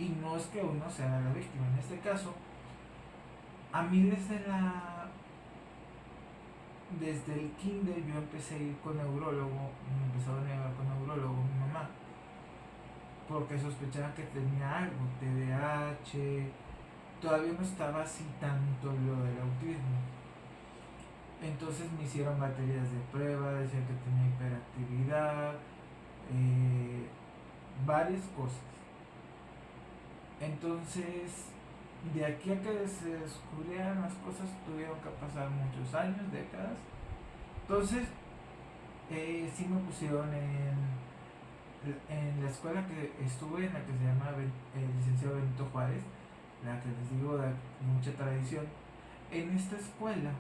y no es que uno sea la víctima. En este caso, a mí desde el kinder yo empecé a ir con neurólogo, me empezaron a llevar con neurólogo mi mamá, porque sospechaba que tenía algo, TDAH, todavía no estaba así tanto lo del autismo. Entonces me hicieron baterías de prueba, decían que tenía hiperactividad, eh, varias cosas. Entonces, de aquí a que se descubrieran las cosas, tuvieron que pasar muchos años, décadas. Entonces, sí me pusieron en la escuela que estuve, en la que se llama Licenciado Benito Juárez, la que les digo de mucha tradición. En esta escuela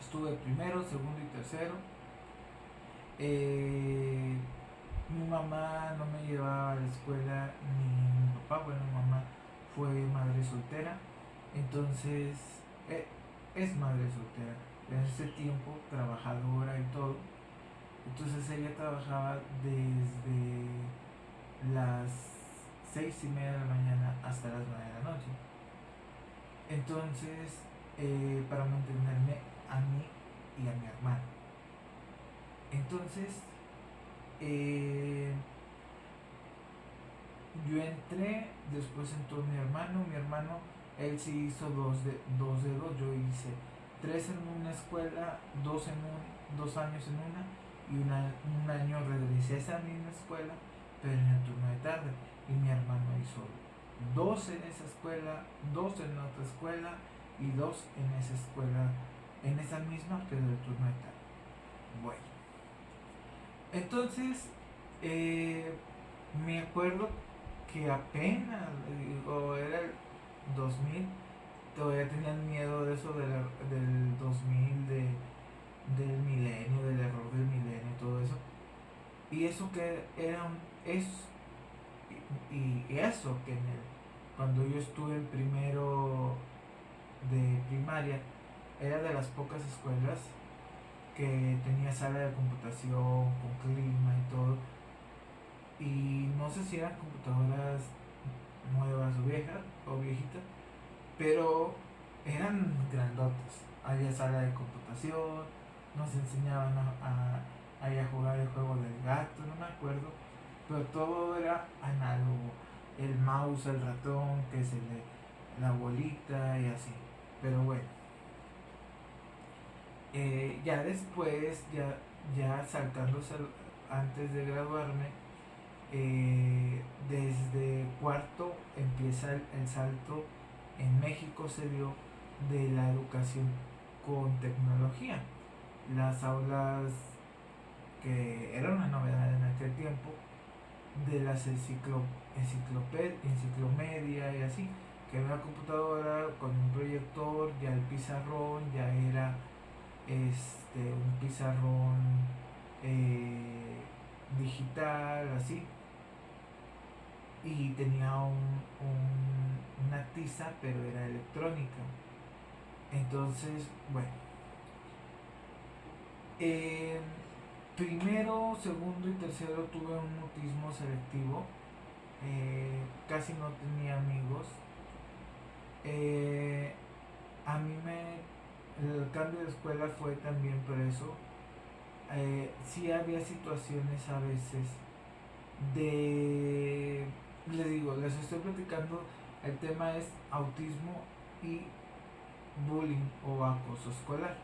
estuve primero, segundo y tercero. Mi mamá no me llevaba a la escuela, ni mi papá, bueno, mi mamá fue madre soltera, entonces es madre soltera, en ese tiempo trabajadora y todo. Entonces ella trabajaba desde las 6:30 de la mañana hasta las 9 de la noche. Entonces, para mantenerme a mí y a mi hermano. Entonces, eh, yo entré, después entró mi hermano, él sí hizo dos dedos, yo hice tres en una escuela, dos años en una, y un año regresé a esa misma escuela, pero en el turno de tarde, y mi hermano hizo dos en esa escuela, dos en otra escuela, y dos en esa escuela, en esa misma, pero el turno de tarde. Bueno, entonces, me acuerdo que apenas, digo, era el 2000, todavía tenían miedo de eso del 2000, del milenio, del error del milenio y todo eso. Y eso que era y eso que cuando yo estuve en primero de primaria, era de las pocas escuelas que tenía sala de computación con clima y todo. Y no sé si eran computadoras nuevas o viejitas, pero eran grandotas. Había sala de computación, nos enseñaban a jugar el juego del gato, no me acuerdo, pero todo era análogo. El mouse, el ratón, la bolita y así. Pero bueno, ya después, ya saltándose antes de graduarme, desde cuarto empieza el salto. En México se dio de la educación con tecnología. Las aulas, que era una novedad en aquel tiempo, de las enciclomedia y así, que era una computadora con un proyector, ya el pizarrón ya era un pizarrón digital, así, y tenía una tiza, pero era electrónica. Entonces, bueno, eh, primero, segundo y tercero tuve un mutismo selectivo, casi no tenía amigos. Eh, a mí el cambio de escuela fue también por eso. Sí había situaciones a veces les digo, les estoy platicando, el tema es autismo y bullying o acoso escolar,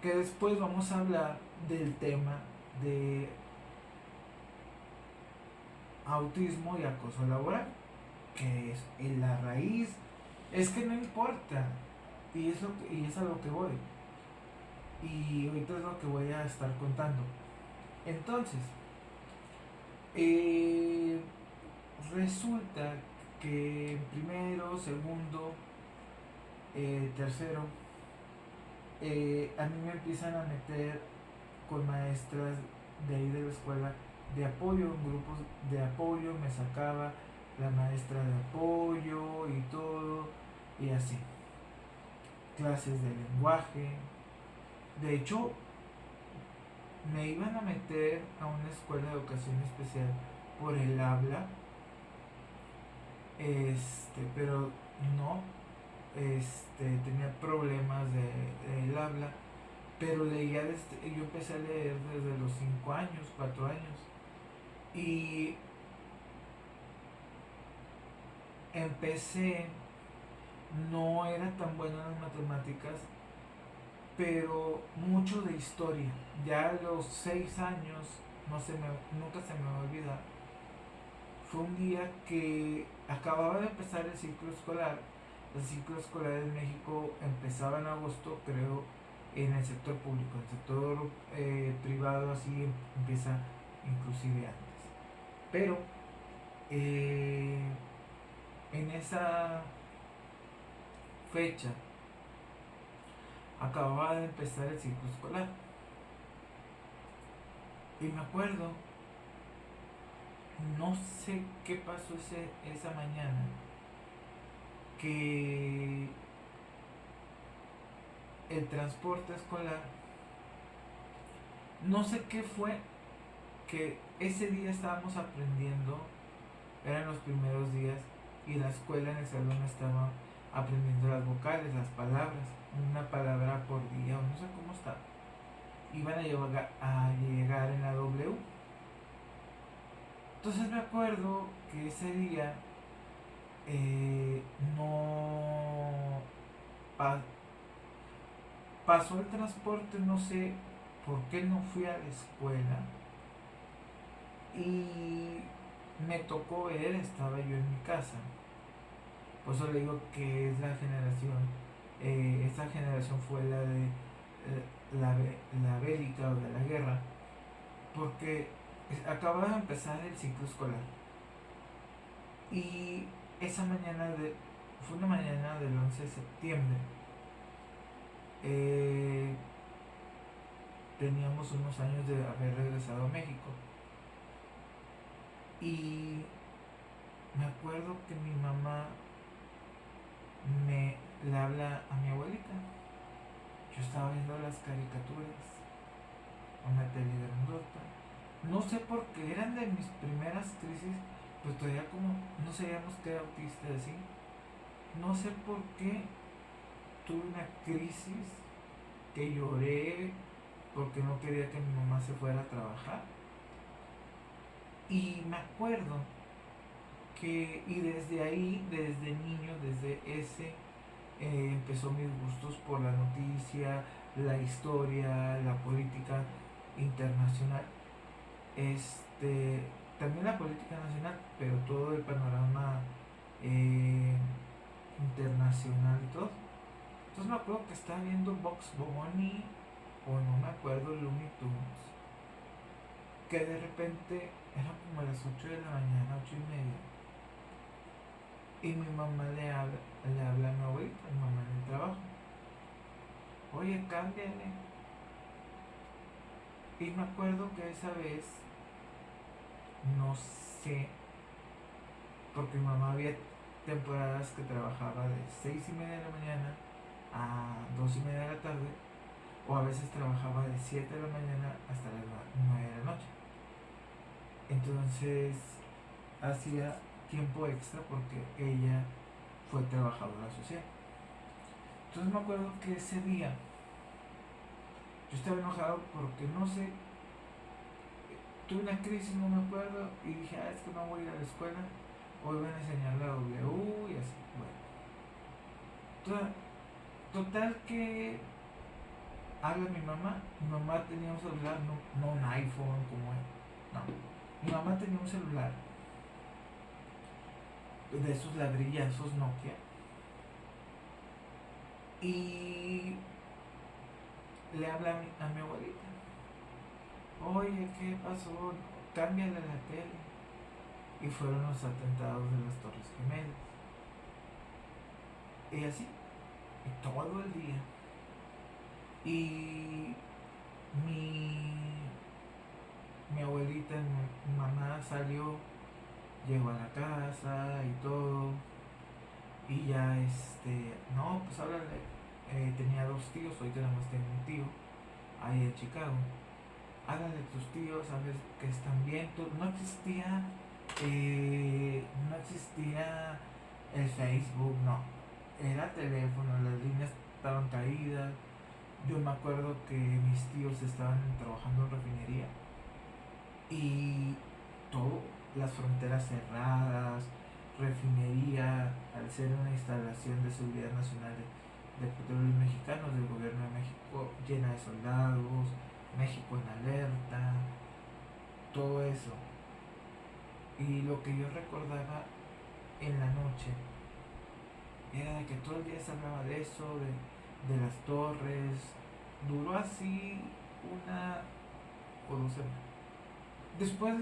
que después vamos a hablar del tema de autismo y acoso laboral, que es en la raíz, es que no importa, y es a lo que voy, y ahorita es lo que voy a estar contando. Entonces, eh, resulta que primero, segundo, tercero, a mí me empiezan a meter con maestras de ahí de la escuela de apoyo, en grupos de apoyo, me sacaba la maestra de apoyo y todo, y así, clases de lenguaje. De hecho, me iban a meter a una escuela de educación especial por el habla, pero no, tenía problemas del habla, pero leía yo empecé a leer desde los 5 años, 4 años, y empecé, no era tan bueno en las matemáticas, pero mucho de historia. Ya a los 6 años, nunca se me va a olvidar, fue un día que acababa de empezar el ciclo escolar. El ciclo escolar en México empezaba en agosto, creo, en el sector público. El sector privado así empieza inclusive antes. Pero eh, en esa fecha acababa de empezar el ciclo escolar. Y me acuerdo, no sé qué pasó esa mañana, que el transporte escolar, no sé qué fue, que ese día estábamos aprendiendo, eran los primeros días, y la escuela en el salón estaba aprendiendo las vocales, las palabras, una palabra por día, o no sé cómo estaba. Iban a llegar en la W. Entonces me acuerdo que ese día no pa- pasó el transporte, no sé por qué no fui a la escuela, y me tocó ver, estaba yo en mi casa. Por eso le digo que es la generación, esta generación fue la de la bélica o de la guerra, porque acababa de empezar el ciclo escolar. Y esa mañana fue una mañana del 11 de septiembre. Eh, Teníamos unos años de haber regresado a México. Y me acuerdo que mi mamá le habla a mi abuelita. Yo estaba viendo las caricaturas, una tele grandota. No sé por qué, eran de mis primeras crisis, pues todavía como no sabíamos que era autista así. No sé por qué tuve una crisis que lloré porque no quería que mi mamá se fuera a trabajar. Y me acuerdo y desde ahí, desde niño, desde ese, empezó mis gustos por la noticia, la historia, la política internacional, también la política nacional, pero todo el panorama eh, internacional y todo. Entonces me acuerdo que estaba viendo Box Bunny, o no me acuerdo, Looney Tunes, que de repente eran como a las 8 de la mañana, 8:30, y mi mamá le habla a mi abuelita, mi mamá en el trabajo. Oye, cámbiale. Y me acuerdo que esa vez, no sé, porque mi mamá había temporadas que trabajaba de 6:30 de la mañana a 2:30 de la tarde, o a veces trabajaba de 7 de la mañana hasta las 9 de la noche. Entonces hacía tiempo extra porque ella fue trabajadora social. Entonces me acuerdo que ese día yo estaba enojado porque no sé, tuve una crisis, no me acuerdo, y dije, es que no voy a ir a la escuela, hoy van a enseñar la W y así. Bueno, total que habla mi mamá tenía un celular, no un iPhone como él, no, mi mamá tenía un celular de esos ladrillazos Nokia, y le habla a mi abuelita. Oye, ¿qué pasó? Cámbiale la tele. Y fueron los atentados de las Torres Gemelas. Y así, y todo el día. Y mi abuelita, mi mamá salió, llegó a la casa y todo. Y ya, no, pues háblale. Tenía 2 tíos, ahorita nada más tengo un tío, ahí en Chicago. Háblale a tus tíos, sabes que están bien. No existía No existía el Facebook, no. Era teléfono, las líneas estaban caídas. Yo me acuerdo que mis tíos estaban trabajando en refinería y todo, las fronteras cerradas, refinería, al ser una instalación de seguridad nacional de petróleos mexicanos del gobierno de México, llena de soldados, México en alerta, todo eso. Y lo que yo recordaba en la noche era de que todo el día se hablaba de eso, de las torres. Duró así una o dos semanas. Después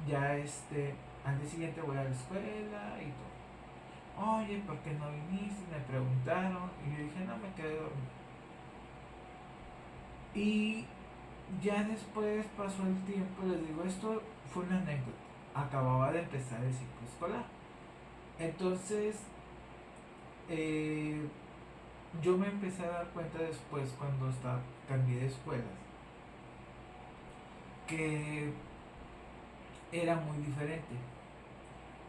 ya al día siguiente voy a la escuela y todo. Oye, ¿por qué no viniste? Me preguntaron y yo dije, no, me quedé dormido. Y ya después pasó el tiempo, les digo, esto fue una anécdota. Acababa de empezar el ciclo escolar. Entonces, eh, yo me empecé a dar cuenta después cuando cambié de escuelas que era muy diferente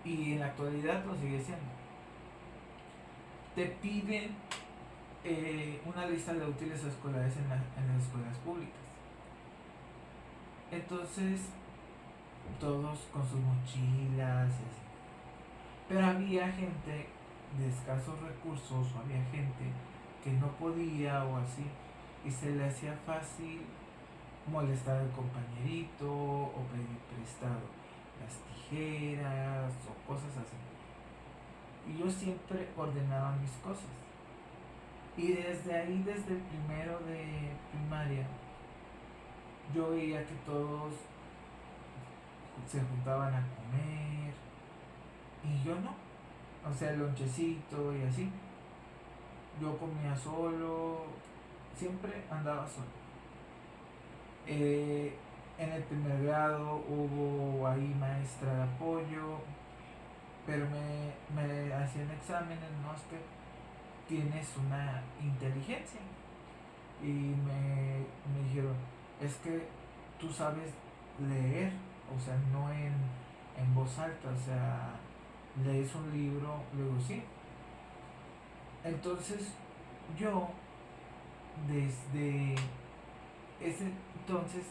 y en la actualidad lo sigue siendo. Te piden una lista de útiles escolares en las escuelas públicas. Entonces, todos con sus mochilas y así. Pero había gente de escasos recursos o había gente que no podía o así y se le hacía fácil molestar al compañerito o pedir prestado las tijeras o cosas así. Y yo siempre ordenaba mis cosas. Y desde ahí, desde el primero de primaria, yo veía que todos se juntaban a comer y yo no. O sea, el lonchecito y así. Yo comía solo, siempre andaba solo. En el primer grado hubo ahí maestra de apoyo, pero me hacían exámenes, no es que tienes una inteligencia. Y me dijeron, es que tú sabes leer, o sea, no en voz alta, o sea, lees un libro, luego sí. Entonces yo desde ese entonces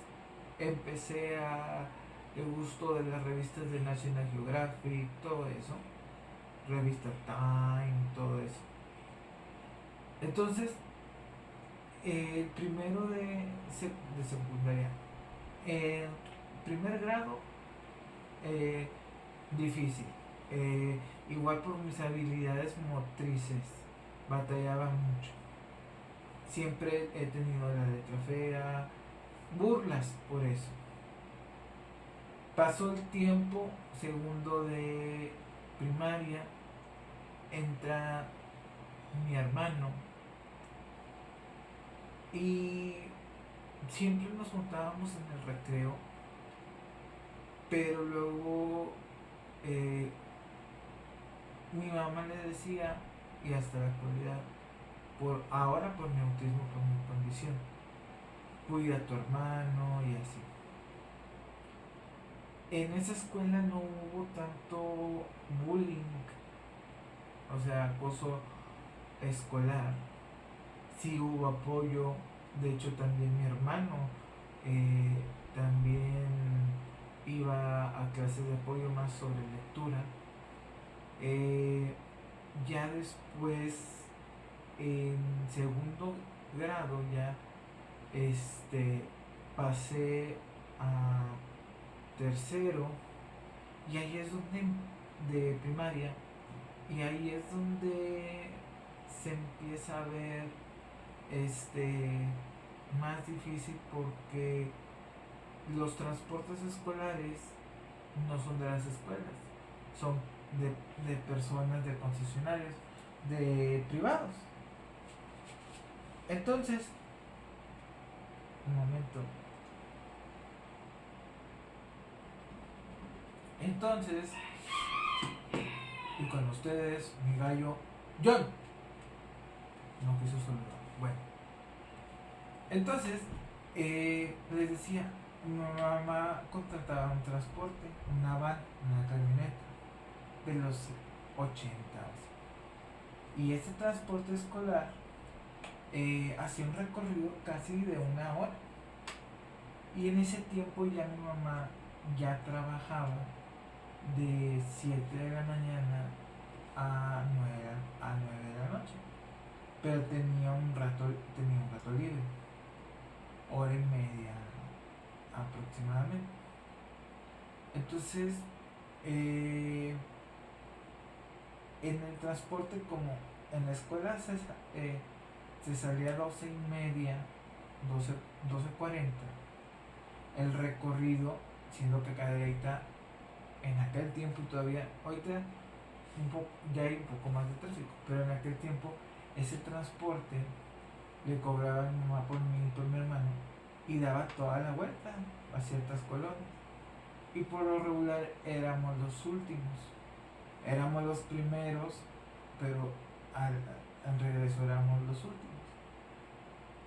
empecé a el gusto de las revistas de National Geographic, todo eso, revista Time, todo eso. Entonces, el primero de secundaria, el primer grado, eh, difícil. Igual por mis habilidades motrices, batallaba mucho. Siempre he tenido la letra fea, burlas por eso. Pasó el tiempo, segundo de primaria, entra mi hermano y siempre nos juntábamos en el recreo, pero luego mi mamá le decía, y hasta la actualidad, ahora por mi autismo, por mi condición, cuida a tu hermano y así. En esa escuela no hubo tanto bullying, o sea, acoso escolar. Sí hubo apoyo, de hecho también mi hermano también iba a clases de apoyo más sobre lectura. Ya después, en segundo grado, ya pasé a tercero y ahí es donde de primaria y ahí es donde se empieza a ver más difícil porque los transportes escolares no son de las escuelas, son de personas, de concesionarios, de privados. Entonces, un momento. Entonces, y con ustedes, mi gallo, John. No quiso saludar. Bueno, entonces, les decía, mi mamá contrataba un transporte, una van, una camioneta de los 80. Y ese transporte escolar hacía un recorrido casi de una hora. Y en ese tiempo ya mi mamá ya trabajaba de 7 de la mañana a 9 de la noche. Pero tenía un rato libre, hora y media aproximadamente. Entonces, eh, en el transporte, como en la escuela se salía a 12:30, 12:40, el recorrido, siendo que Cadereyta en aquel tiempo todavía, ahorita ya hay un poco más de tráfico, pero en aquel tiempo ese transporte le cobraba a mi mamá por mí y por mi hermano y daba toda la vuelta a ciertas colonias. Y por lo regular éramos los últimos, éramos los primeros, pero al regreso éramos los últimos.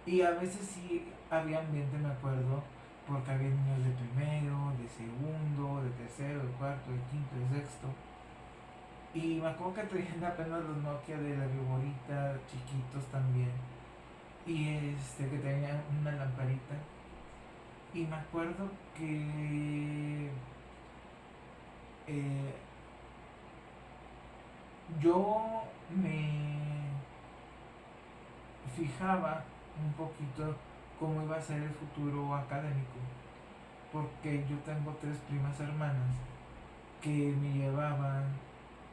Y a veces sí había ambiente, me acuerdo, porque había niños de primero, de segundo, de tercero, de cuarto, de quinto, de sexto. Y me acuerdo que traían apenas los Nokia de la viborita, chiquitos también. Y que tenían una lamparita. Y me acuerdo que eh, yo me fijaba un poquito cómo iba a ser el futuro académico, porque yo tengo tres primas hermanas que me llevaban,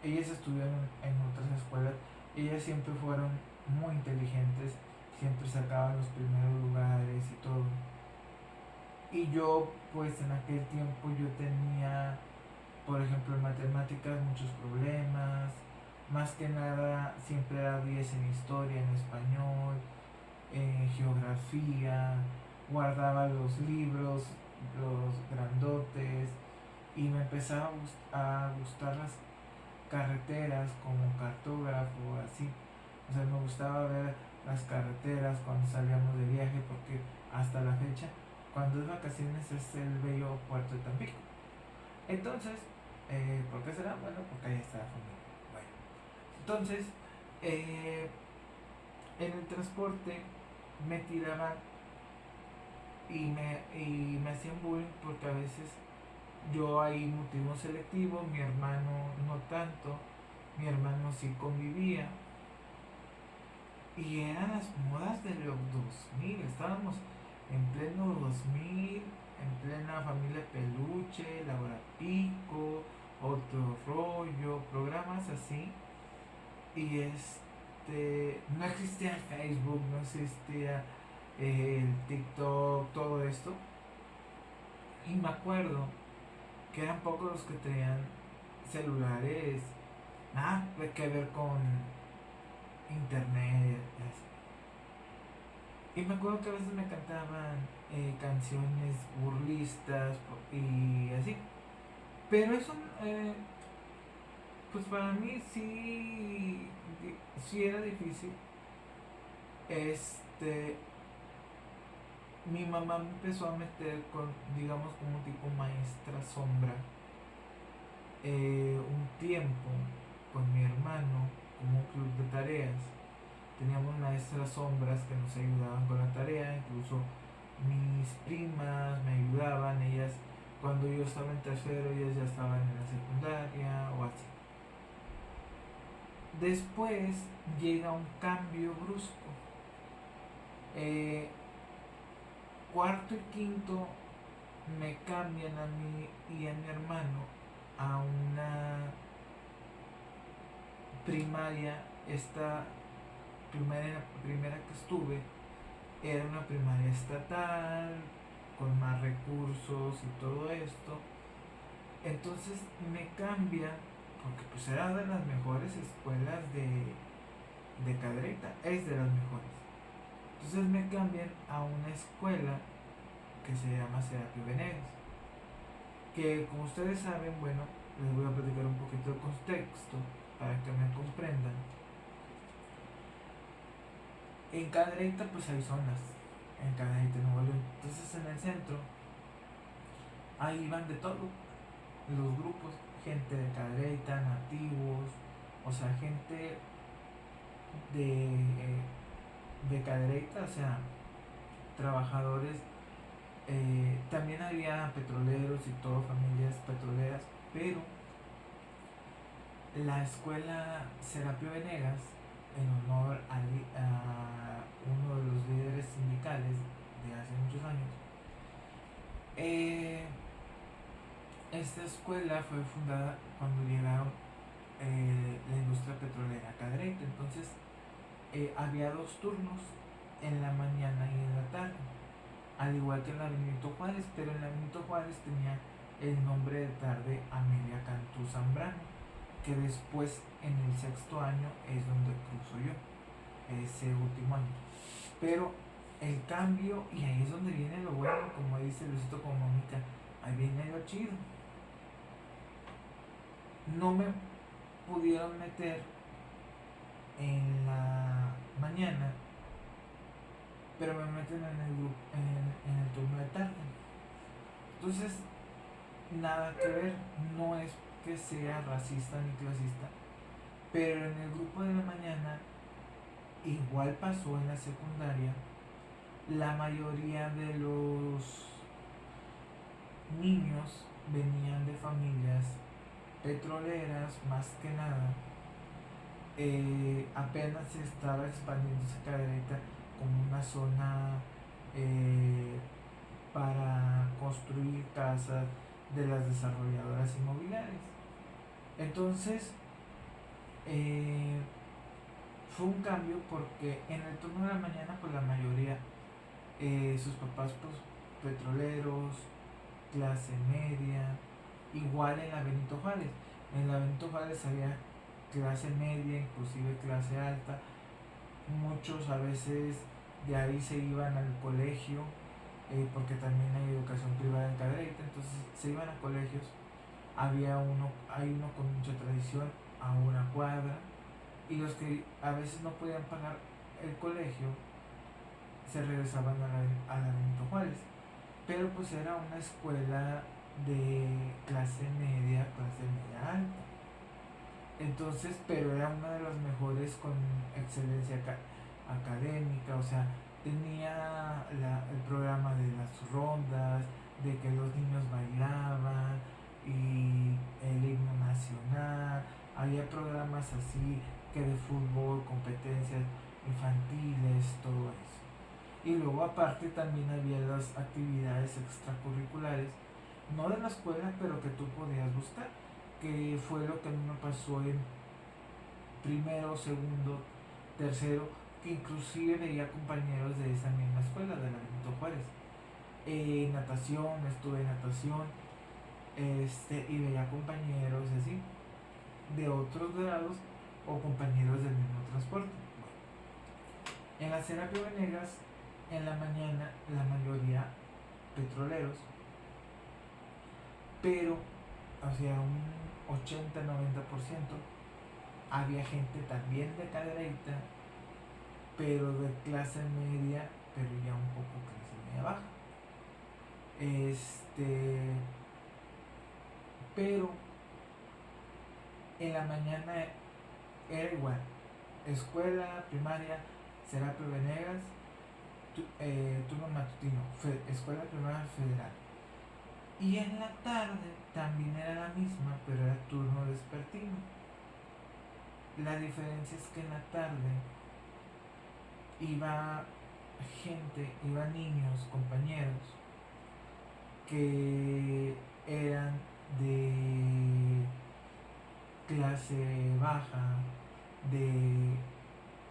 ellas estudiaron en otras escuelas, ellas siempre fueron muy inteligentes, siempre sacaban los primeros lugares y todo. Y yo, pues en aquel tiempo yo tenía, por ejemplo, en matemáticas muchos problemas, más que nada siempre era 10 en historia, en español, en geografía, guardaba los libros, los grandotes, y me empezaba a gustar las carreteras como cartógrafo, así. O sea, me gustaba ver las carreteras cuando salíamos de viaje, porque hasta la fecha, cuando es vacaciones, es el bello puerto de Tampico. Entonces, ¿por qué será? Bueno, porque ahí está la familia. Bueno, entonces, eh, en el transporte me tiraban y me hacían bullying, porque a veces yo ahí motivo selectivo, mi hermano no tanto, mi hermano sí convivía. Y eran las modas de los 2000, estábamos en pleno 2000, en plena familia peluche, la hora pico, otro rollo, programas así. Y no existía el Facebook, no existía el TikTok, todo esto. Y me acuerdo que eran pocos los que tenían celulares, nada que ver con internet. Y me acuerdo que a veces me cantaban canciones burlistas y así. Pero eso, pues para mí sí era difícil. Este, Mi mamá me empezó a meter con, digamos, como un tipo maestra sombra, un tiempo con mi hermano, como un club de tareas. Teníamos maestras sombras que nos ayudaban con la tarea, incluso mis primas me ayudaban, ellas cuando yo estaba en tercero, ellas ya estaban en la secundaria o así. Después llega un cambio brusco. Cuarto y quinto me cambian a mí y a mi hermano a una primaria. Esta primera que estuve era una primaria estatal, con más recursos y todo esto. Entonces me cambian, porque pues era de las mejores escuelas de Cadereyta, es de las mejores. Entonces me cambian a una escuela que se llama Serapio Venegas, que como ustedes saben, bueno, les voy a platicar un poquito de contexto para que me comprendan. En Cadereyta pues hay zonas, en Cadereyta, Nuevo León. Entonces en el centro ahí iban de todo, los grupos, gente de Cadereyta, nativos, o sea, gente de Cadereyta, o sea, trabajadores. También había petroleros y todo, familias petroleras, pero la escuela Serapio Venegas, en honor a uno de los líderes sindicales de hace muchos años, eh, esta escuela fue fundada cuando llegaron la industria petrolera a Cadereyta. Entonces había dos turnos, en la mañana y en la tarde, al igual que en la Benito Juárez, pero en la Benito Juárez tenía el nombre de tarde Amelia Cantú Zambrano, que después en el sexto año es donde cruzo yo, ese último año. Pero el cambio, y ahí es donde viene lo bueno, como dice Luisito Comunica, ahí viene lo chido. No me pudieron meter en la mañana, pero me meten en el grupo, en el turno de tarde. Entonces, nada que ver, no es que sea racista ni clasista, pero en el grupo de la mañana, igual pasó en la secundaria, la mayoría de los niños venían de familias petroleras, más que nada. Apenas se estaba expandiéndose Cadereyta como una zona para construir casas de las desarrolladoras inmobiliarias. Entonces, fue un cambio porque en el turno de la mañana, pues la mayoría, sus papás, pues petroleros, clase media, igual en la Benito Juárez. En la Benito Juárez había clase media, inclusive clase alta. Muchos a veces de ahí se iban al colegio, porque también hay educación privada en Cadereyta, entonces se iban a colegios. Hay uno con mucha tradición a una cuadra, y los que a veces no podían pagar el colegio se regresaban a la Benito Juárez, pero pues era una escuela de clase media alta. Entonces, pero era una de las mejores con excelencia académica, o sea, tenía el programa de las rondas, de que los niños bailaban y el himno nacional, había programas así que de fútbol, competencias infantiles, todo eso. Y luego aparte también había las actividades extracurriculares, no de la escuela, pero que tú podías buscar, que fue lo que a mí me pasó en primero, segundo, tercero, que inclusive veía compañeros de esa misma escuela, de la Benito Juárez. Natación, estuve en natación, y veía compañeros así, de otros grados o compañeros del mismo transporte. En la Serapio Venegas, en la mañana, la mayoría petroleros, pero, o sea, un 80-90% había gente también de Cadereyta, pero de clase media, pero ya un poco clase media baja. Pero en la mañana era igual: escuela primaria Serapio Venegas, turno matutino, escuela primaria federal. Y en la tarde también era la misma, pero era turno vespertino. La diferencia es que en la tarde iba niños, compañeros, que eran de clase baja, de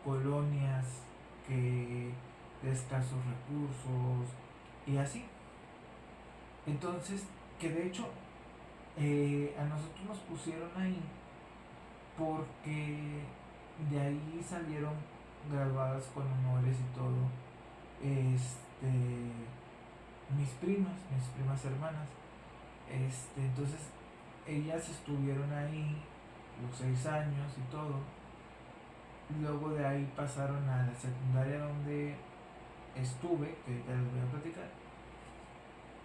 colonias de escasos recursos y así. Entonces, que de hecho a nosotros nos pusieron ahí porque de ahí salieron graduadas con honores y todo, mis primas hermanas. Entonces ellas estuvieron ahí los 6 años y todo. Luego de ahí pasaron a la secundaria donde estuve, que ahorita les voy a platicar.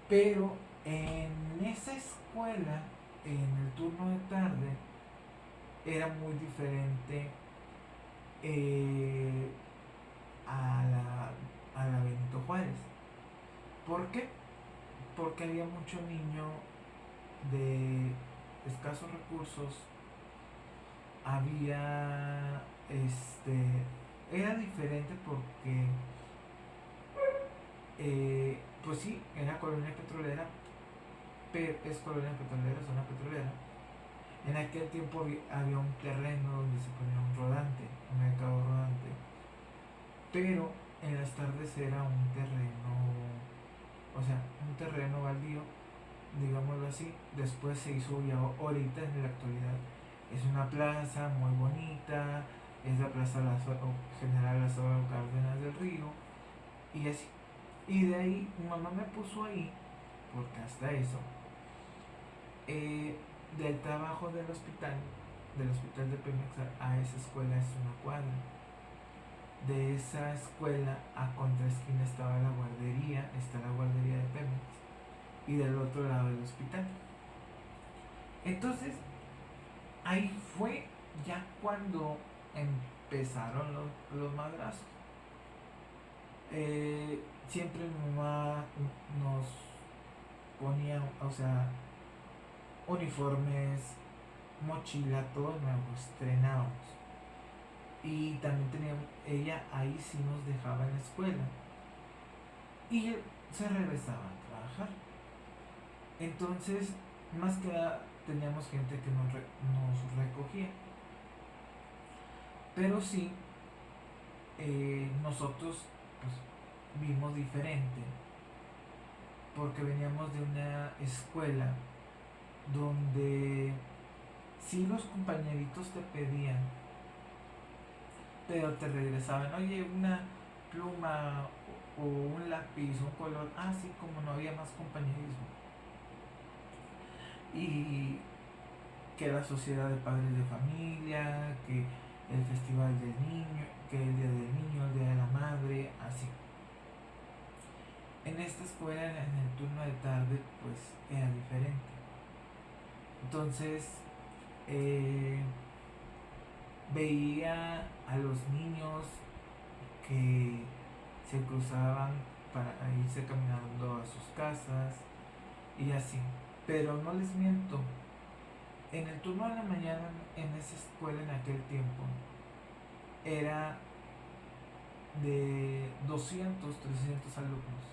Pero En esa escuela, en el turno de tarde, era muy diferente eh, a la Benito Juárez. ¿Por qué? Porque había mucho niño de escasos recursos, había era diferente porque pues sí, era colonia petrolera, pero es colonia petrolera, zona petrolera. En aquel tiempo había un terreno donde se ponía un rodante, un mercado rodante, pero en las tardes era un terreno, o sea, un terreno baldío, digámoslo así. Después se hizo, ya ahorita en la actualidad es una plaza muy bonita, es la plaza General Lázaro Cárdenas del Río, y así. Y de ahí mi mamá me puso ahí, porque hasta eso, del trabajo del hospital de Pemex a esa escuela es una cuadra. De esa escuela a contraesquina estaba la guardería, está la guardería de Pemex, y del otro lado el hospital. Entonces, ahí fue ya cuando empezaron los madrazos. Siempre mi mamá nos ponía, o sea, uniformes, mochila, todo nuevo, estrenábamos. Y también teníamos, ella ahí sí nos dejaba en la escuela. Y se regresaba a trabajar. Entonces, más que nada, teníamos gente que nos recogía. Pero sí, nosotros pues, vimos diferente. Porque veníamos de una escuela donde sí los compañeritos te pedían, pero te regresaban, oye, una pluma o un lápiz, un color, así como no había más compañerismo. Y que la sociedad de padres de familia, que el festival del niño, que el día del niño, el día de la madre, así. En esta escuela, en el turno de tarde, pues era diferente. Entonces, veía a los niños que se cruzaban para irse caminando a sus casas y así. Pero no les miento, en el turno de la mañana en esa escuela en aquel tiempo era de 200, 300 alumnos.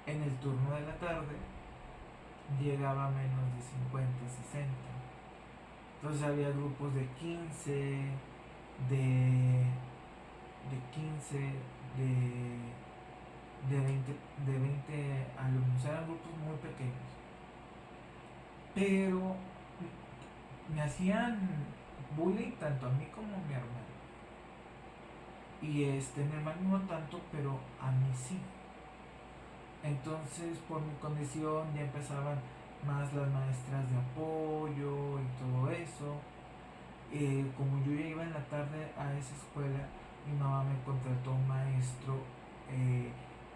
En el turno de la tarde llegaba a menos de 50, 60. Entonces había grupos de 15, de 15, de 20 alumnos. Eran grupos muy pequeños. Pero me hacían bullying tanto a mí como a mi hermano. Y mi hermano no tanto, pero a mí sí. Entonces, por mi condición, ya empezaban más las maestras de apoyo y todo eso. Como yo ya iba en la tarde a esa escuela, mi mamá me contrató un maestro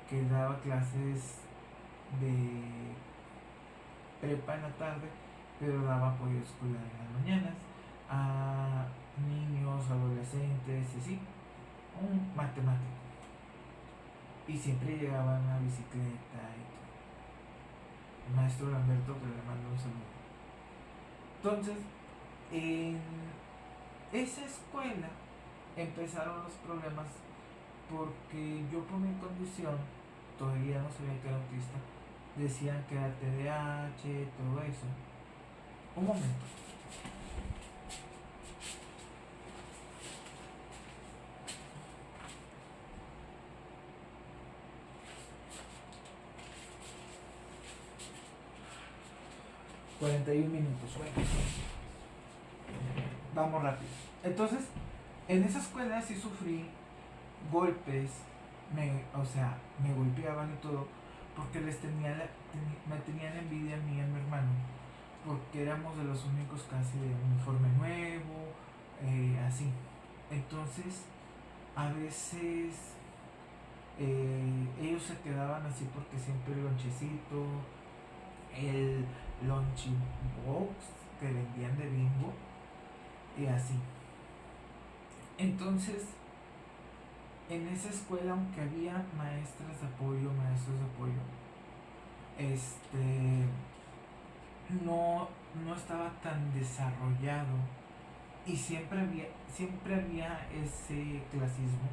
que daba clases de prepa en la tarde, pero daba apoyo escolar en las mañanas a niños, adolescentes y así, un matemático. Y siempre llegaba en una bicicleta y todo. El maestro Lamberto, que le mando un saludo. Entonces, en esa escuela empezaron los problemas porque yo por mi condición, todavía no sabía que era autista, decían que era TDAH, todo eso. Un momento. ...41 minutos, bueno. Vamos rápido. Entonces, en esa escuela sí sufrí golpes, me golpeaban y todo, porque me tenían envidia a mí y a mi hermano, porque éramos de los únicos casi de uniforme nuevo, así. Entonces, a veces ellos se quedaban así porque siempre el lonchecito, el lunchbox que vendían de Bimbo y así. Entonces, en esa escuela, aunque había maestros de apoyo, no, no estaba tan desarrollado y siempre había ese clasismo,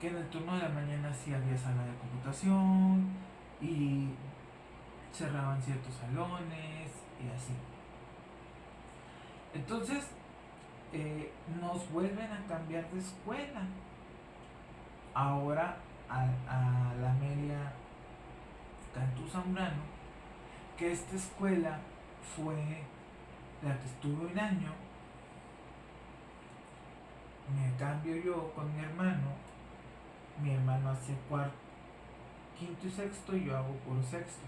que en el turno de la mañana sí había sala de computación y cerraban ciertos salones y así. Entonces nos vuelven a cambiar de escuela, ahora a la Amelia Cantú Zambrano, que esta escuela fue la que estuve un año. Me cambio yo con mi hermano hace quinto y sexto y yo hago puro sexto.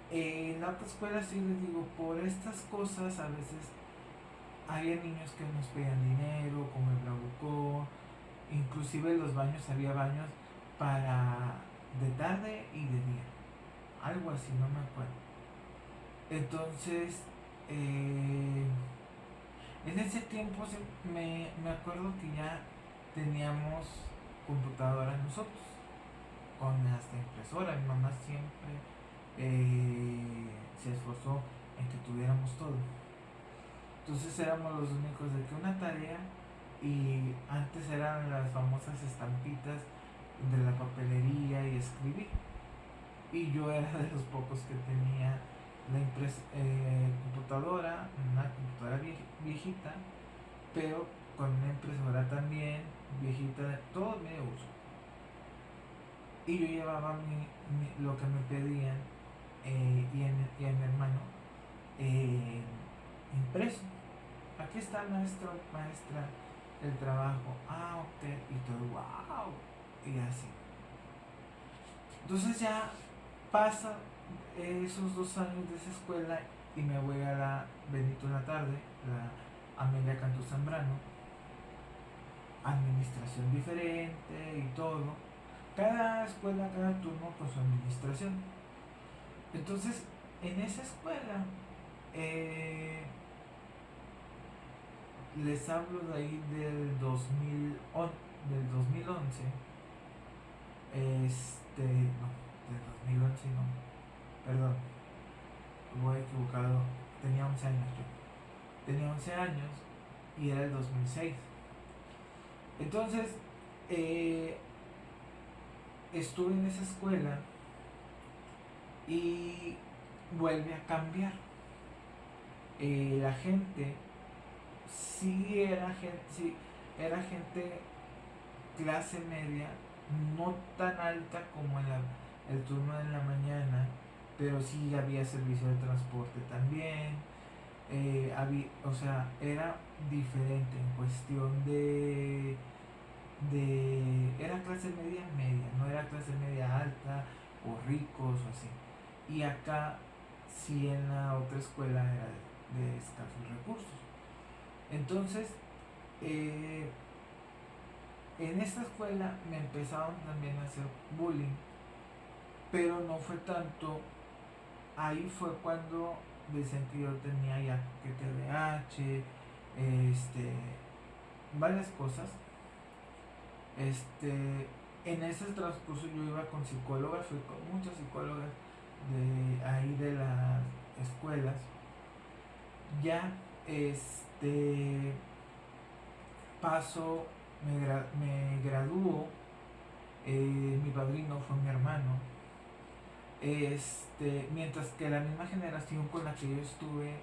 En la otra escuela sí les digo, por estas cosas a veces había niños que nos pedían dinero, como el bravucón, inclusive en los baños había baños para de tarde y de día, algo así, no me acuerdo. Entonces, en ese tiempo me acuerdo que ya teníamos computadoras nosotros, con hasta impresora. Mi mamá siempre se esforzó en que tuviéramos todo. Entonces éramos los únicos de que una tarea, y antes eran las famosas estampitas de la papelería y escribir. Y yo era de los pocos que tenía la computadora, una computadora viejita, pero con una impresora también viejita de todo medio uso. Y yo llevaba lo que me pedían y a mi hermano impreso. Aquí está, maestro, maestra, el trabajo. Ah, ok. Y todo, wow. Y así. Entonces ya pasa esos 2 años de esa escuela y me voy a la Benito en la tarde, la Amelia Cantú Zambrano. Administración diferente y todo. Cada escuela, cada turno con su administración. Entonces, en esa escuela, les hablo de ahí del 2011. No, del 2011 no, perdón, voy equivocado. Tenía 11 años yo. Tenía 11 años y era el 2006. Entonces, estuve en esa escuela y vuelve a cambiar. La gente sí era gente clase media, no tan alta como en el turno de la mañana, pero sí había servicio de transporte también. O sea, era diferente en cuestión era clase media, no era clase media alta o ricos o así. Y acá sí, en la otra escuela era de escasos recursos. Entonces, en esta escuela me empezaron también a hacer bullying, pero no fue tanto. Ahí fue cuando decían que yo tenía ya que TDAH, varias cosas. En ese transcurso yo iba con psicólogas, fui con muchas psicólogas de ahí de las escuelas. Ya paso, me graduó, mi padrino fue mi hermano. Mientras que la misma generación con la que yo estuve,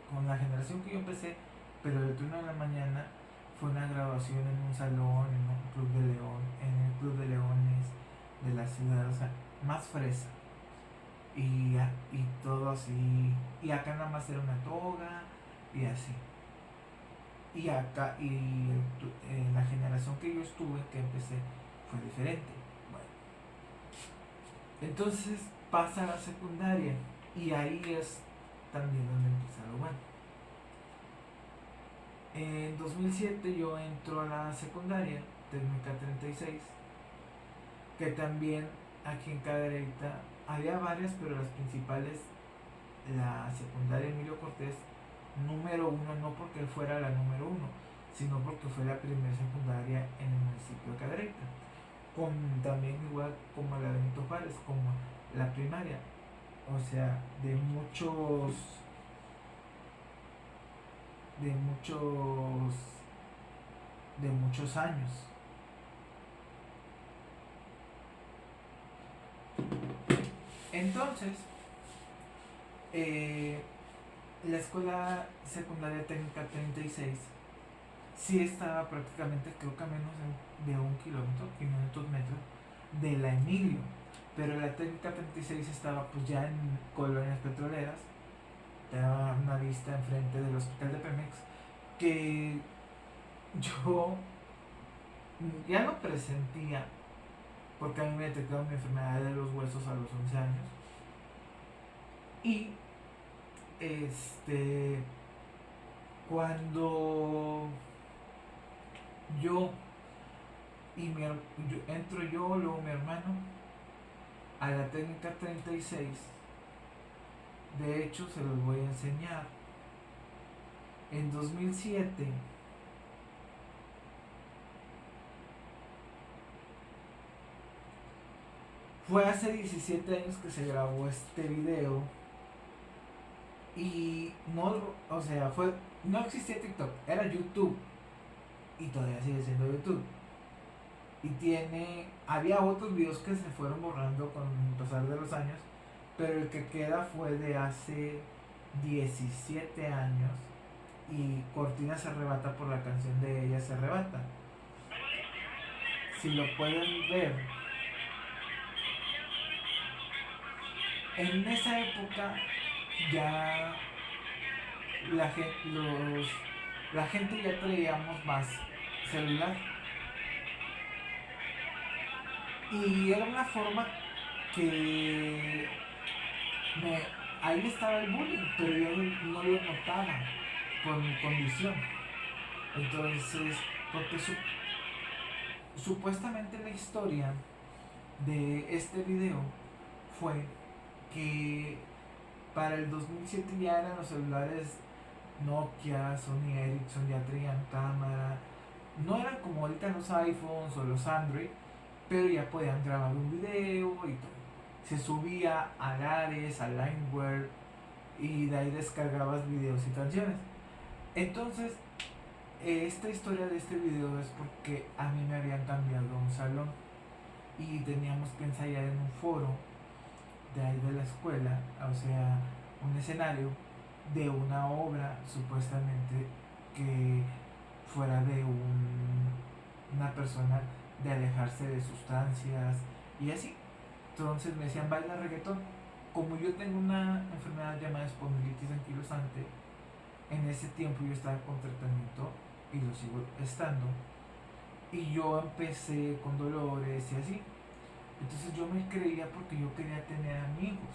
con la generación que yo empecé, pero el turno de la mañana, fue una graduación en un salón, en un club de león, en el club de leones de la ciudad, o sea, más fresa. Y todo así. Y acá nada más era una toga y así. Y acá, la generación que yo estuve, que empecé, fue diferente. Bueno, entonces pasa a la secundaria y ahí es también donde empieza lo bueno. En 2007 yo entro a la secundaria, técnica 36, que también aquí en Cadereyta había varias, pero las principales, la secundaria Emilio Cortés, número uno, no porque fuera la número uno, sino porque fue la primera secundaria en el municipio de Cadereyta, con también igual como la Benito Juárez, como la primaria, o sea, de muchos, de muchos años. Entonces, eh, la escuela secundaria técnica 36 sí estaba prácticamente, creo que a menos de 1 kilómetro, 500 metros de la Emilio, pero la técnica 36 estaba pues ya en colonias petroleras, daba una vista enfrente del hospital de Pemex, que yo ya no presentía, porque a mí me detectaron mi enfermedad de los huesos a los 11 años, y cuando yo entro yo, luego mi hermano, a la técnica 36. De hecho, se los voy a enseñar. En 2007, fue hace 17 años que se grabó este video. Y no, o sea, no existía TikTok, era YouTube. Y todavía sigue siendo YouTube. Y había otros videos que se fueron borrando con el pasar de los años, pero el que queda fue de hace 17 años, y Cortina se arrebata por la canción de Ella se arrebata. Si lo pueden ver, en esa época ya la gente ya traíamos más celular, y era una forma que ahí estaba el bullying, pero yo no lo notaba por mi condición. Entonces, porque supuestamente la historia de este video fue que para el 2007 ya eran los celulares Nokia, Sony Ericsson, ya traían cámara. No eran como ahorita los iPhones o los Android, pero ya podían grabar un video y todo. Se subía a Lares, a Limeware, y de ahí descargabas videos y canciones. Entonces, esta historia de este video es porque a mí me habían cambiado a un salón y teníamos que ensayar en un foro de ahí de la escuela, o sea, un escenario de una obra supuestamente que fuera de una persona de alejarse de sustancias y así. Entonces me decían, baila reggaetón. Como yo tengo una enfermedad llamada espondilitis anquilosante, en ese tiempo yo estaba con tratamiento y lo sigo estando, y yo empecé con dolores y así. Entonces yo me creía, porque yo quería tener amigos,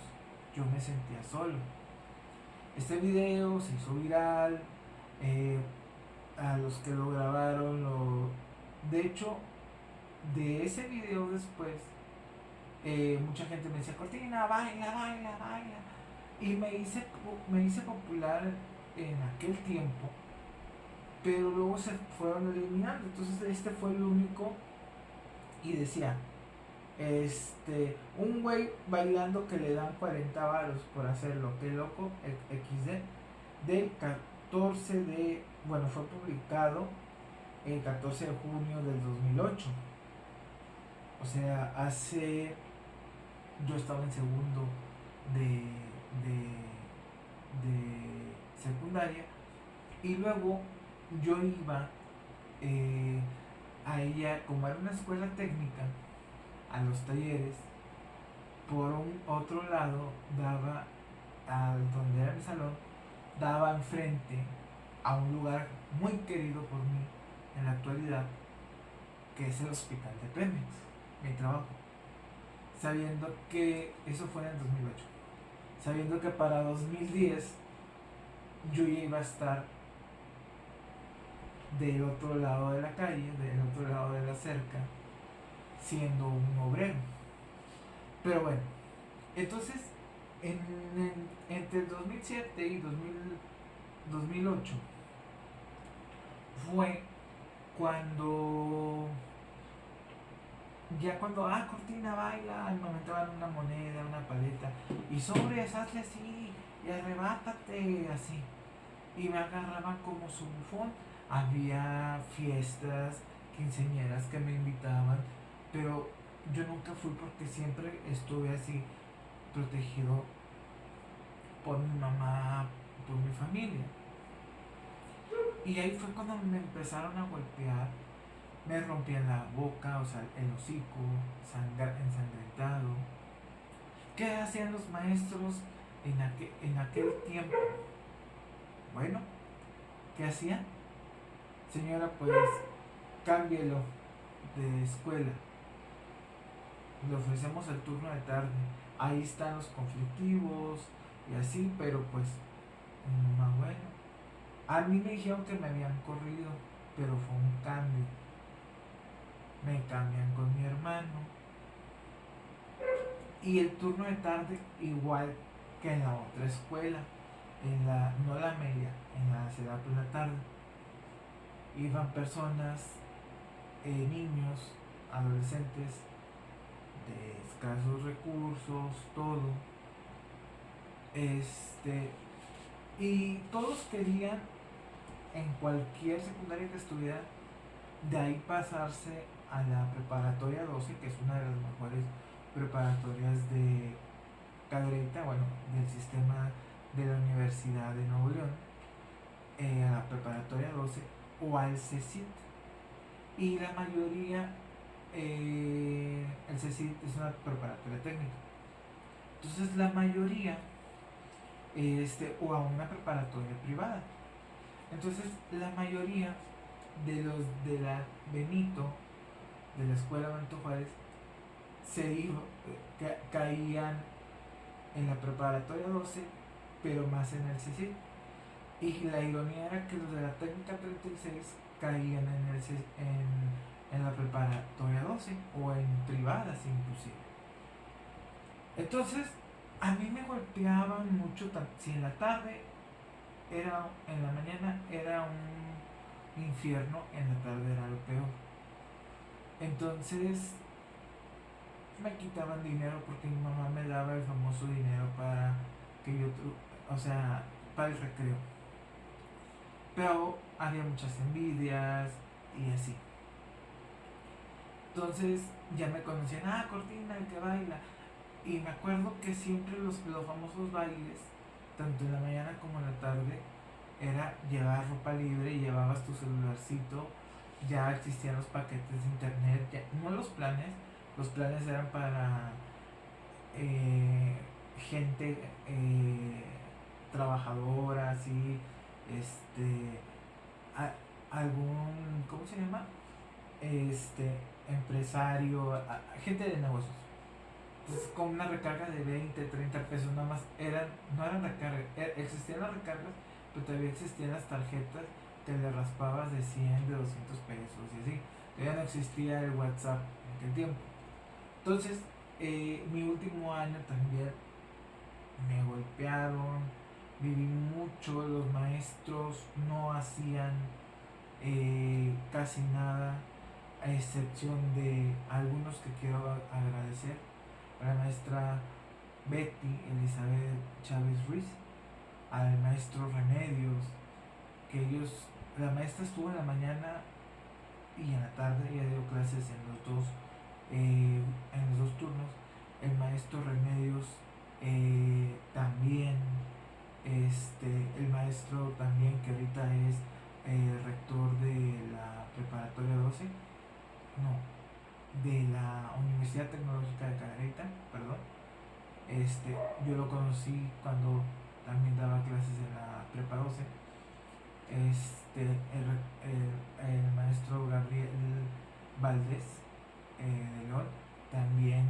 yo me sentía solo. Este video se hizo viral, a los que lo grabaron, de hecho, de ese video después, mucha gente me decía, Cortina, baila, baila, baila. Y me hice popular en aquel tiempo, pero luego se fueron eliminando. Entonces este fue el único, y decía, un güey bailando que le dan 40 varos por hacerlo, qué loco, XD, del 14 de, bueno, fue publicado el 14 de junio del 2008. O sea, yo estaba en segundo de secundaria, y luego yo iba a ella, como era una escuela técnica, a los talleres. Por un otro lado daba, donde era mi salón, daba enfrente a un lugar muy querido por mí en la actualidad, que es el hospital de Pemex, mi trabajo, sabiendo que eso fue en el 2008, sabiendo que para 2010 yo ya iba a estar del otro lado de la calle, del otro lado de la cerca, siendo un obrero. Pero bueno, entonces entre el 2007 y 2008 fue cuando cuando Cortina baila, me aventaban una moneda, una paleta y sobres, hazle así y arrebátate así, y me agarraban como su bufón. Había fiestas, quinceañeras que me invitaban, pero yo nunca fui porque siempre estuve así protegido por mi mamá, por mi familia. Y ahí fue cuando me empezaron a golpear, me rompían la boca, o sea, el hocico, ensangrentado. ¿Qué hacían los maestros en aquel tiempo? Bueno, ¿qué hacían? Señora, pues cámbielo de escuela. Le ofrecemos el turno de tarde. Ahí están los conflictivos y así, pero pues, más bueno. A mí me dijeron que me habían corrido, pero fue un cambio. Me cambian con mi hermano. Y el turno de tarde igual que en la otra escuela, no la media, en la ciudad de la tarde. Iban personas, niños, adolescentes de escasos recursos, todo. Y todos querían en cualquier secundaria que estuviera, de ahí pasarse a la preparatoria 12, que es una de las mejores preparatorias de Cadereyta, bueno, del sistema de la Universidad de Nuevo León, a la preparatoria 12 o al CECIT. Y la mayoría, el CECIT es una preparatoria técnica. Entonces la mayoría, o a una preparatoria privada. Entonces la mayoría de los de la Benito, de la escuela Benito Juárez, caían en la preparatoria 12, pero más en el CECIT. Y la ironía era que los de la técnica 36 caían en la preparatoria 12 o en privadas inclusive. Entonces, a mí me golpeaban mucho, si en la tarde en la mañana era un infierno, en la tarde era lo peor. Entonces, me quitaban dinero porque mi mamá me daba el famoso dinero para que yo, o sea, para el recreo. Pero había muchas envidias y así. Entonces ya me conocían, Cortina, el que baila. Y me acuerdo que siempre los famosos bailes, tanto en la mañana como en la tarde, era llevar ropa libre y llevabas tu celularcito. Ya existían los paquetes de internet, no los planes eran para gente trabajadora, así, algún, ¿cómo se llama? Empresario, gente de negocios. Entonces, con una recarga de 20, 30 pesos nada más, no eran recargas, existían las recargas, pero todavía existían las tarjetas que le raspabas de 100, de 200 pesos y así. Todavía no existía el WhatsApp en aquel tiempo. Entonces, mi último año también me golpearon, viví mucho, los maestros no hacían casi nada, a excepción de algunos que quiero agradecer, a la maestra Betty Elizabeth Chávez Ruiz, al maestro Remedios, que la maestra estuvo en la mañana y en la tarde, ella dio clases en los dos turnos. El maestro Remedios también, el maestro también que ahorita es rector de la preparatoria 12, no, de la Universidad Tecnológica de Cadereyta, perdón. Yo lo conocí cuando también daba clases en la prepa 12. El maestro Gabriel Valdés de León, también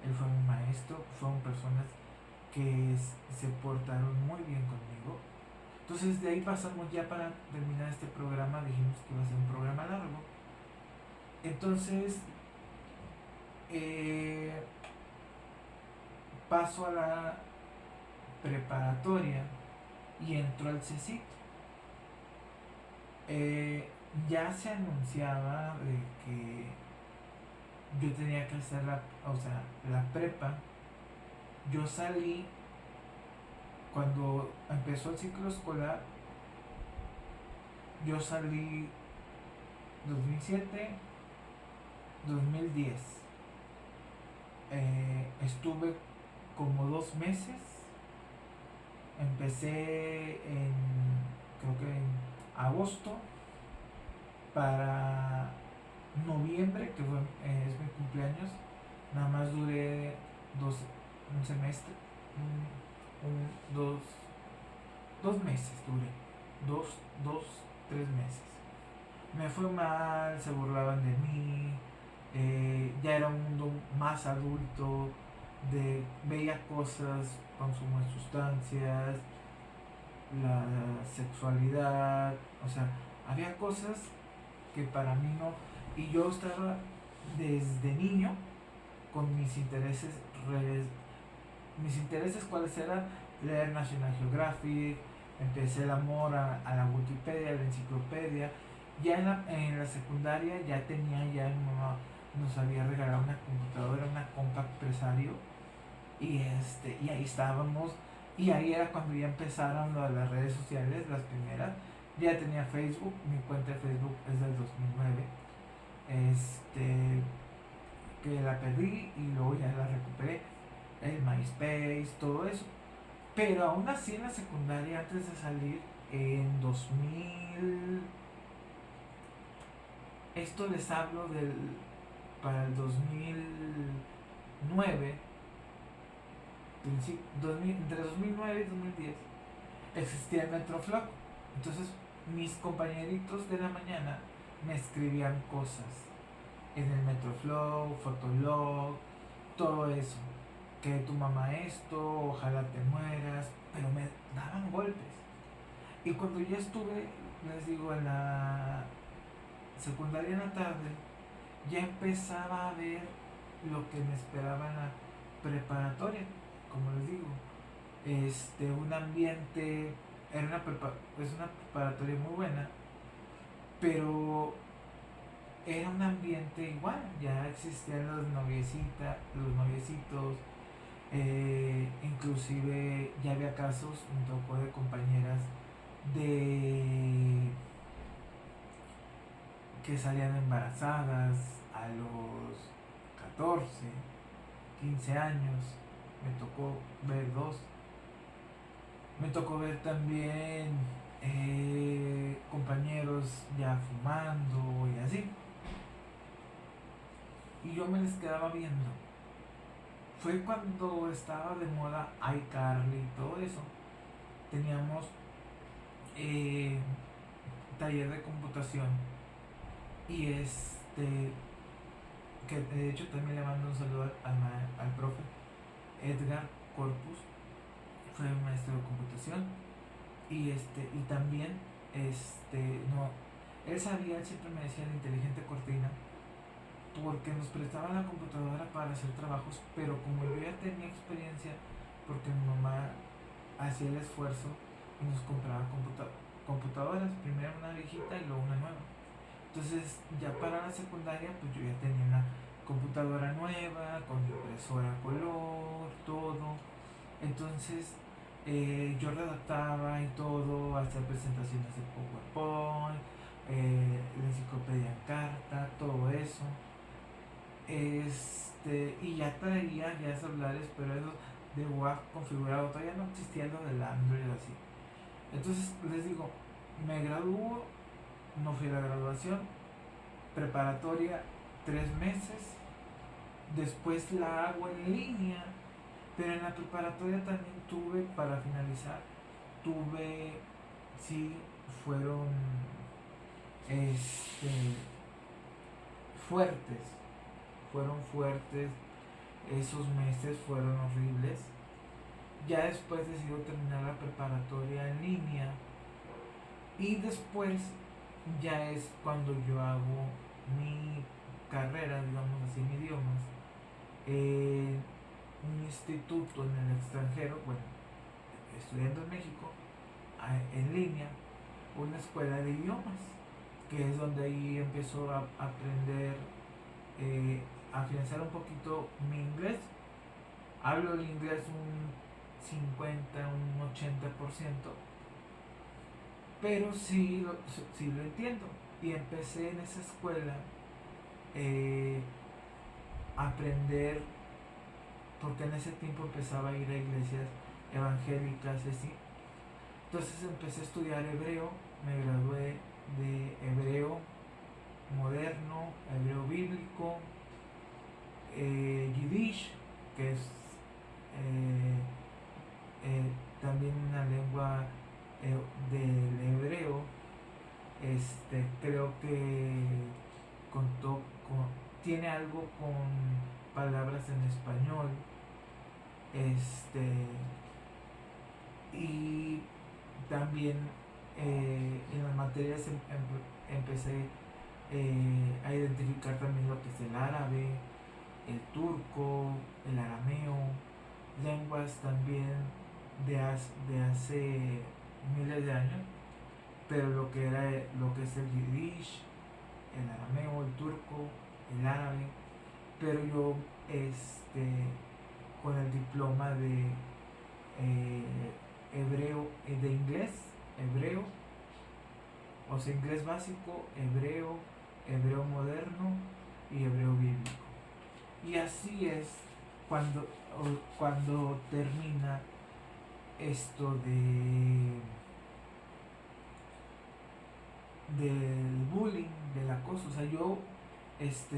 él fue mi maestro. Fueron personas que se portaron muy bien conmigo. Entonces de ahí pasamos, ya para terminar este programa, dijimos que iba a ser un programa largo. Entonces Eh, paso a la preparatoria y entro al CECIT. Eh, ya se anunciaba de que yo tenía que hacer la prepa. Yo salí cuando empezó el ciclo escolar. Yo salí 2007, 2010. Estuve como 2 meses. Empecé creo que en agosto, para noviembre, que es mi cumpleaños. Nada más duré un semestre, dos meses duré, 3 meses. Me fue mal, se burlaban de mí, ya era un mundo más adulto, veía cosas, consumo de sustancias, la sexualidad, o sea, había cosas que para mí no, y yo estaba desde niño con mis intereses cuáles eran: leer National Geographic. Empecé el amor a la Wikipedia, a la enciclopedia. Ya en la secundaria mi mamá nos había regalado una computadora, una Compaq Presario, y ahí estábamos, y ahí era cuando ya empezaron lo de las redes sociales, las primeras. Ya tenía Facebook, mi cuenta de Facebook es del 2009, que la perdí y luego ya la recuperé, el MySpace, todo eso. Pero aún así en la secundaria, antes de salir, en 2000, esto les hablo para el 2009, entre 2009 y 2010, existía el Metroflog. Entonces mis compañeritos de la mañana me escribían cosas en el Metroflog, Fotolog, todo eso. Que tu mamá esto, ojalá te mueras, pero me daban golpes. Y cuando ya estuve, les digo, en la secundaria en la tarde, ya empezaba a ver lo que me esperaba en la preparatoria, como les digo. Un ambiente, es una preparatoria muy buena, pero era un ambiente igual, ya existían los noviecitos, inclusive ya había casos, me tocó, de compañeras de que salían embarazadas a los 14, 15 años. Me tocó ver dos. Me tocó ver también compañeros ya fumando y así. Y yo me les quedaba viendo. Fue cuando estaba de moda iCarly y todo eso. Teníamos taller de computación, y que de hecho también le mando un saludo al profe Edgar Corpus. Fue un maestro de computación, y también no, él siempre me decía la inteligente cortina, porque nos prestaban la computadora para hacer trabajos, pero como yo ya tenía experiencia, porque mi mamá hacía el esfuerzo y nos compraba computadoras, primero una viejita y luego una nueva. Entonces ya para la secundaria pues yo ya tenía una computadora nueva, con impresora a color, todo. Entonces yo redactaba y todo, hacía presentaciones de PowerPoint, la enciclopedia en carta, todo eso. Y ya traía ya celulares, pero eso de WAV configurado, todavía no existía lo del Android así. Entonces les digo, me graduó, no fui a la graduación, preparatoria 3 meses, después la hago en línea, pero en la preparatoria también para finalizar, sí, fueron fuertes, esos meses fueron horribles. Ya después decidí terminar la preparatoria en línea, y después ya es cuando yo hago mi carrera, digamos así, en idiomas, en un instituto en el extranjero, bueno, estudiando en México, en línea, una escuela de idiomas, que es donde ahí empezó a aprender, a afianzar un poquito mi inglés. Hablo el inglés un 50, un 80%, pero sí lo entiendo. Y empecé en esa escuela eh, a aprender, porque en ese tiempo empezaba a ir a iglesias evangélicas y así. Entonces empecé a estudiar hebreo, me gradué de hebreo moderno, hebreo bíblico, Yiddish, que es eh, también una lengua del hebreo. Creo que contó tiene algo con palabras en español. Y también en las materias empecé a identificar también lo que es el árabe, el turco, el arameo, lenguas también de hace miles de años, pero lo que es el yiddish, el arameo, el turco, el árabe. Pero yo con el diploma de hebreo, de inglés, hebreo, o sea, inglés básico, hebreo, hebreo moderno y hebreo bíblico. Y así es cuando termina esto del bullying, del acoso. O sea, yo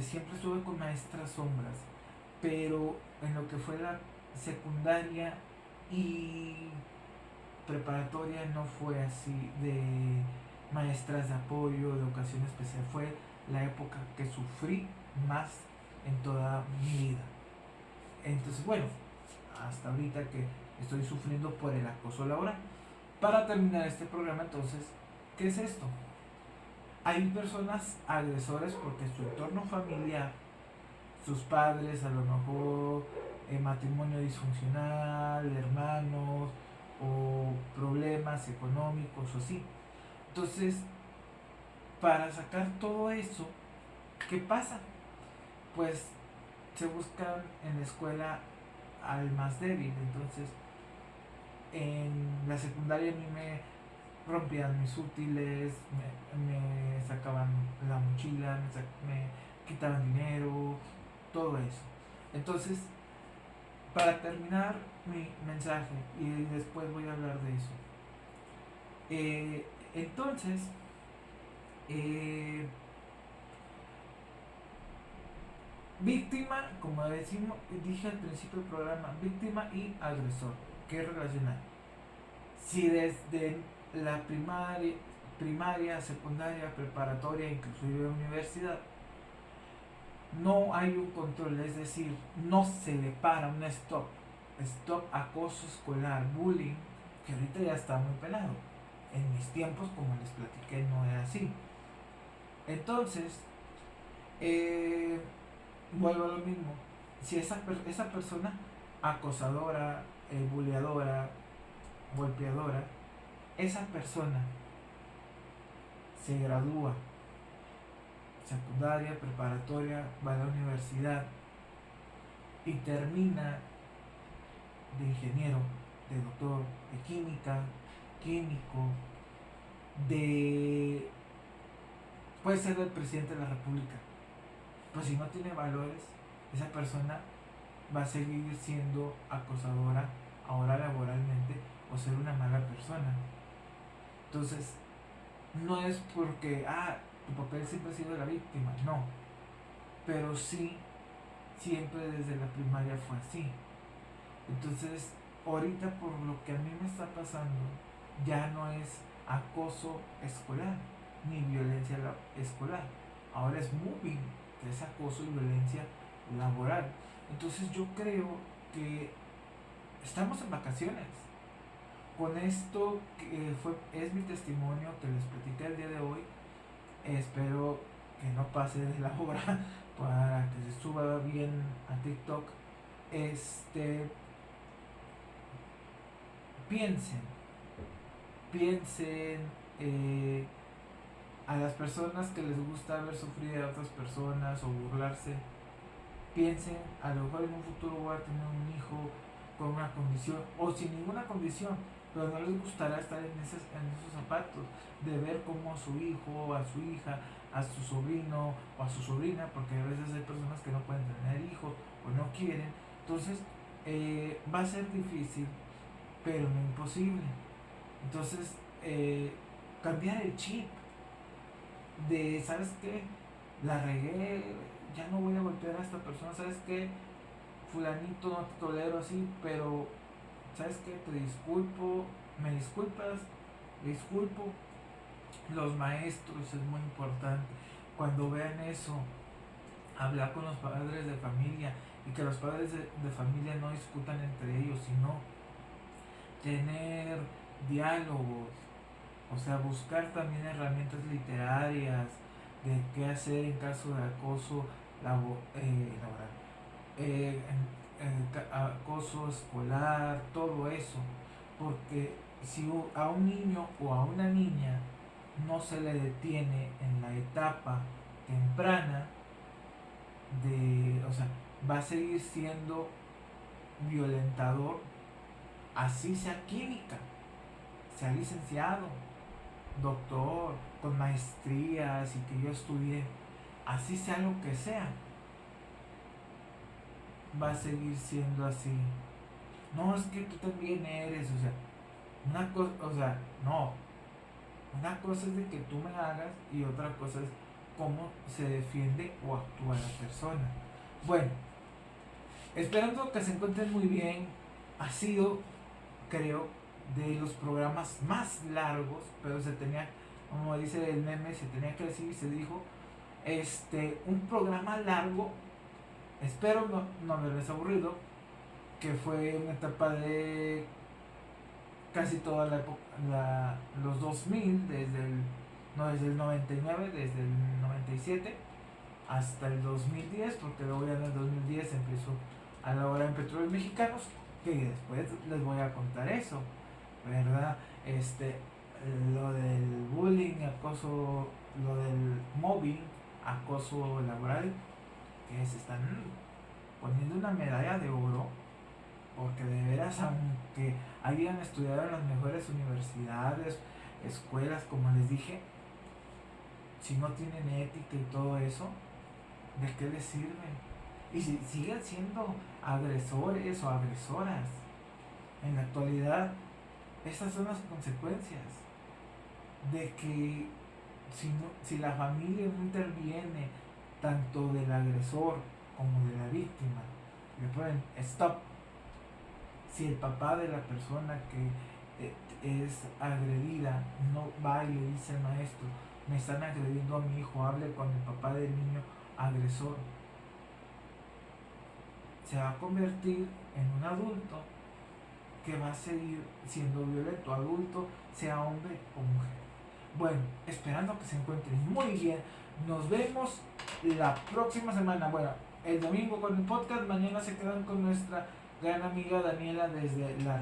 siempre estuve con maestras sombras, pero en lo que fue la secundaria y preparatoria no fue así de maestras de apoyo, de educación especial. Fue la época que sufrí más en toda mi vida. Entonces, bueno, hasta ahorita que estoy sufriendo por el acoso laboral. Para terminar este programa, entonces, ¿qué es esto? Hay personas agresores porque su entorno familiar, sus padres, a lo mejor matrimonio disfuncional, hermanos o problemas económicos o así. Entonces, para sacar todo eso, ¿qué pasa? Pues se buscan en la escuela al más débil. Entonces, en la secundaria a mí me rompían mis útiles, me sacaban la mochila, me quitaban dinero, todo eso. Entonces, para terminar mi mensaje, y después voy a hablar de eso. Entonces, víctima, como dije al principio del programa, víctima y agresor. ¿Qué relacionar? Si desde la primaria, secundaria, preparatoria, inclusive universidad, no hay un control, es decir, no se le para un stop acoso escolar, bullying, que ahorita ya está muy pelado. En mis tiempos, como les platiqué, no era así. Entonces, vuelvo a lo mismo. Si esa persona acosadora, bulleadora, golpeadora, esa persona se gradúa secundaria, preparatoria, va a la universidad y termina de ingeniero, de doctor, de química, químico, puede ser el presidente de la república. Pues si no tiene valores, esa persona va a seguir siendo acosadora ahora laboralmente o ser una mala persona. Entonces, no es porque tu papel siempre ha sido la víctima, no, pero sí siempre desde la primaria fue así. Entonces, ahorita por lo que a mí me está pasando, ya no es acoso escolar ni violencia escolar, ahora es moving, que es acoso y violencia laboral. Entonces yo creo que estamos en vacaciones. Con esto es mi testimonio que les platiqué el día de hoy. Espero que no pase de la hora para que se suba bien a TikTok. Piensen, piensen a las personas que les gusta ver sufrir a otras personas o burlarse. Piensen, a lo mejor en un futuro voy a tener un hijo con una condición o sin ninguna condición, pero no les gustará estar en esos zapatos, de ver cómo a su hijo, a su hija, a su sobrino o a su sobrina, porque a veces hay personas que no pueden tener hijos o no quieren. Entonces va a ser difícil, pero no imposible. Entonces, cambiar el chip de, ¿sabes qué? La regué, ya no voy a golpear a esta persona, ¿sabes qué? Fulanito, no te tolero así, pero ¿sabes qué? Te disculpo, me disculpas, disculpo. Los maestros es muy importante. Cuando vean eso, hablar con los padres de familia y que los padres de familia no discutan entre ellos, sino tener diálogos, o sea, buscar también herramientas literarias de qué hacer en caso de acoso laboral, acoso escolar, todo eso, porque si a un niño o a una niña no se le detiene en la etapa temprana o sea, va a seguir siendo violentador, así sea química, sea licenciado, doctor, con maestrías y que yo estudié, así sea lo que sea, va a seguir siendo así. No, es que tú también eres, o sea, una cosa, o sea, no, una cosa es de que tú me hagas y otra cosa es cómo se defiende o actúa la persona. Bueno, esperando que se encuentren muy bien. Ha sido, creo, de los programas más largos, pero se tenía, como dice el meme, se tenía que decir y se dijo, un programa largo. Espero no haberles aburrido, que fue una etapa de casi toda la época, los 2000, desde el 99, desde el 97 hasta el 2010, porque luego ya en el 2010 empezó a la hora en Petróleos Mexicanos, que después les voy a contar eso, ¿verdad? Lo del bullying, acoso, lo del mobbing, acoso laboral, que se están poniendo una medalla de oro, porque de veras, aunque hayan estudiado en las mejores universidades, escuelas, como les dije, si no tienen ética y todo eso, ¿de qué les sirve? Y si siguen siendo agresores o agresoras, en la actualidad, esas son las consecuencias de que si la familia no interviene, tanto del agresor como de la víctima, le ponen stop. Si el papá de la persona que es agredida no va y le dice al maestro, me están agrediendo a mi hijo, hable con el papá del niño agresor, se va a convertir en un adulto que va a seguir siendo violento, adulto, sea hombre o mujer. Bueno, esperando que se encuentren muy bien, nos vemos la próxima semana. Bueno, el domingo con el podcast, mañana se quedan con nuestra gran amiga Daniela desde la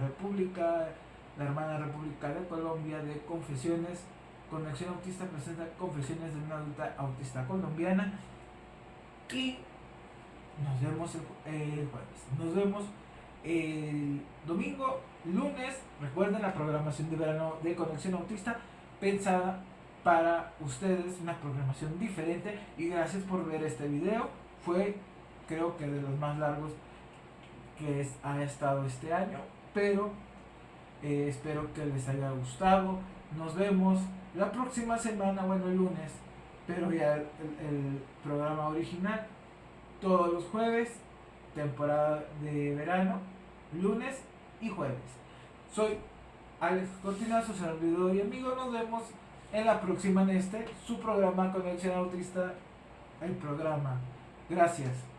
hermana República de Colombia de Confesiones. Conexión Autista presenta Confesiones de una adulta autista colombiana. Y nos vemos el jueves. Nos vemos el domingo, lunes. Recuerden la programación de verano de Conexión Autista, pensada para ustedes, una programación diferente. Y gracias por ver este video. Fue, creo que, de los más largos que ha estado este año, pero espero que les haya gustado. Nos vemos la próxima semana, bueno, el lunes, pero ya el programa original todos los jueves, temporada de verano, lunes y jueves. Soy Alex Cortina, su servidor y amigo. Nos vemos en la próxima, en su programa Conexión Autista, el programa. Gracias.